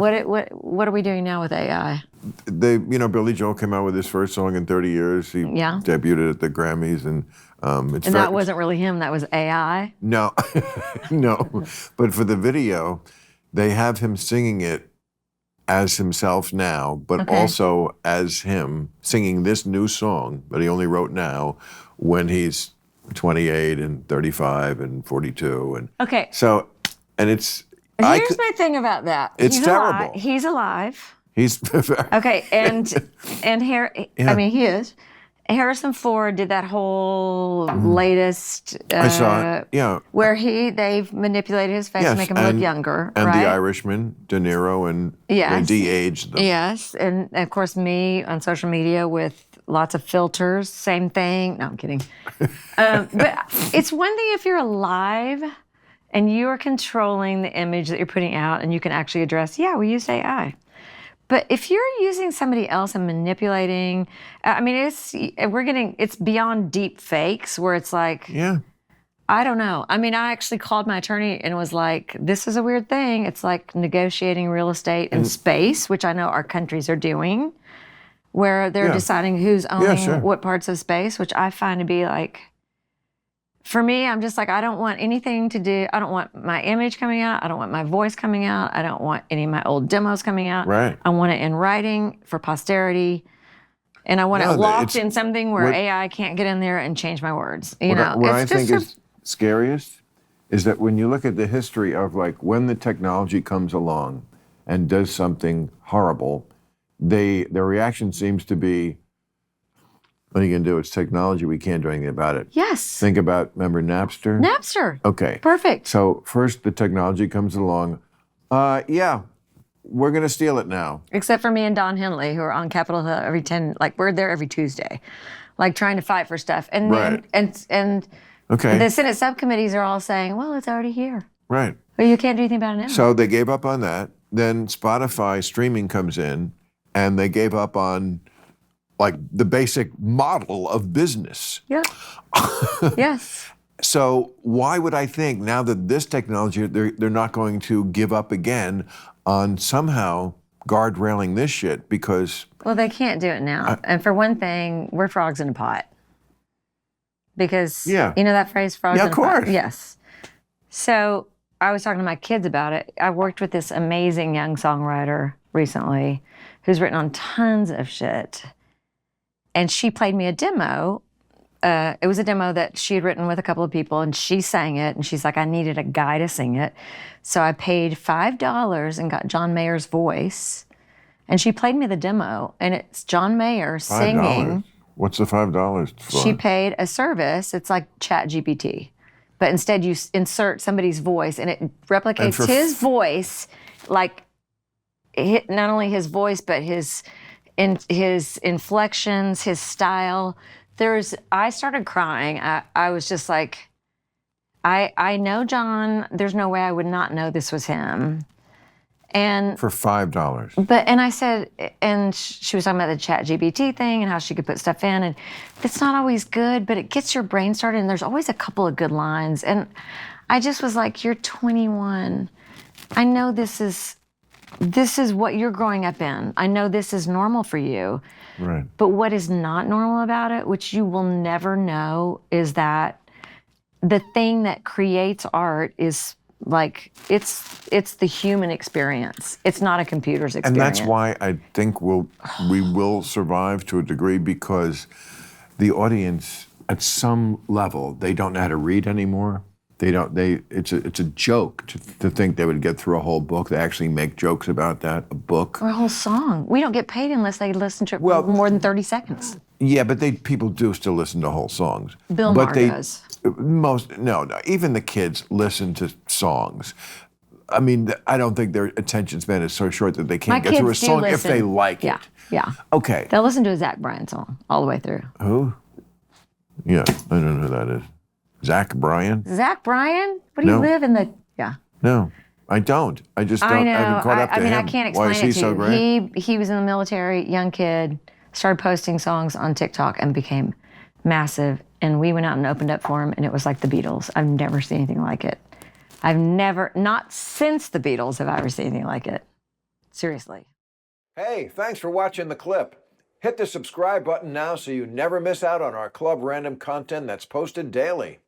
what are we doing now with AI? Billy Joel came out with his first song in 30 years. He debuted at the Grammys, and that wasn't really him. That was AI. No, no. But for the video, they have him singing it as himself now, but also as him singing this new song that he only wrote now when he's 28 and 35 and 42. And so, and it's... Here's my thing about that. It's terrible. He's alive. He's... Okay, and here, I mean, he is. Harrison Ford did that whole latest... I saw it, yeah. Where they've manipulated his face to make him look younger, and right? The Irishman, De Niro, and they de-aged them. Yes, and of course me on social media with lots of filters, same thing. No, I'm kidding. But it's one thing if you're alive and you are controlling the image that you're putting out and you can actually address, we use AI. But if you're using somebody else and manipulating, I mean, it's beyond deep fakes where it's like, I don't know. I mean, I actually called my attorney and was like, this is a weird thing. It's like negotiating real estate in space, which I know our countries are doing, where they're deciding who's owning what parts of space, which I find to be like, for me, I'm just like, I don't want anything to do. I don't want my image coming out. I don't want my voice coming out. I don't want any of my old demos coming out. Right. I want it in writing for posterity. And I want it locked in something where AI can't get in there and change my words. What I think is scariest is that when you look at the history of like when the technology comes along and does something horrible, their reaction seems to be, what are you going to do? It's technology. We can't do anything about it. Yes. Think about, remember Napster? Napster. Okay. Perfect. So first the technology comes along. We're going to steal it now. Except for me and Don Henley, who are on Capitol Hill we're there every Tuesday, like trying to fight for stuff. And the Senate subcommittees are all saying, well, it's already here. Right. But you can't do anything about it now. So they gave up on that. Then Spotify streaming comes in, and they gave up on like the basic model of business. Yeah. Yes. So why would I think now that this technology, they're not going to give up again on somehow guardrailing this shit because... Well, they can't do it now. And for one thing, we're frogs in a pot. Because, you know that phrase, frogs in a pot? Yeah, of course. Yes. So I was talking to my kids about it. I worked with this amazing young songwriter recently who's written on tons of shit. And she played me a demo. It was a demo that she had written with a couple of people, and she sang it. And she's like, I needed a guy to sing it. So I paid $5 and got John Mayer's voice. And she played me the demo, and it's John Mayer singing. What's the $5 for? She paid a service. It's like ChatGPT. But instead you insert somebody's voice, and it replicates his voice, like not only his voice, but his inflections, his style. I started crying. I was just like, I know John. There's no way I would not know this was him. And for $5. And I said, and she was talking about the ChatGPT thing and how she could put stuff in, and it's not always good, but it gets your brain started, and there's always a couple of good lines. And I just was like, you're 21. I know this is what you're growing up in. I know this is normal for you. Right. But what is not normal about it, which you will never know, is that the thing that creates art is like, it's the human experience. It's not a computer's experience. And that's why I think we will survive to a degree, because the audience, at some level, they don't know how to read anymore. It's a joke to think they would get through a whole book. They actually make jokes about that, a book. Or a whole song. We don't get paid unless they listen to it for more than 30 seconds. Yeah, but people do still listen to whole songs. Bill Maher does. No, even the kids listen to songs. I mean, I don't think their attention span is so short that they can't get through a song if they like it. Yeah. Okay. They'll listen to a Zach Bryan song all the way through. Who? Yeah, I don't know who that is. Zach Bryan? Zach Bryan? What do you live in the... Yeah. No, I don't. I just don't. I know. I haven't caught up to him. I can't explain Why is he it to so you. great? He was in the military, young kid, started posting songs on TikTok and became massive. And we went out and opened up for him, and it was like the Beatles. I've never seen anything like it. Not since the Beatles have I ever seen anything like it. Seriously. Hey, thanks for watching the clip. Hit the subscribe button now so you never miss out on our Club Random content that's posted daily.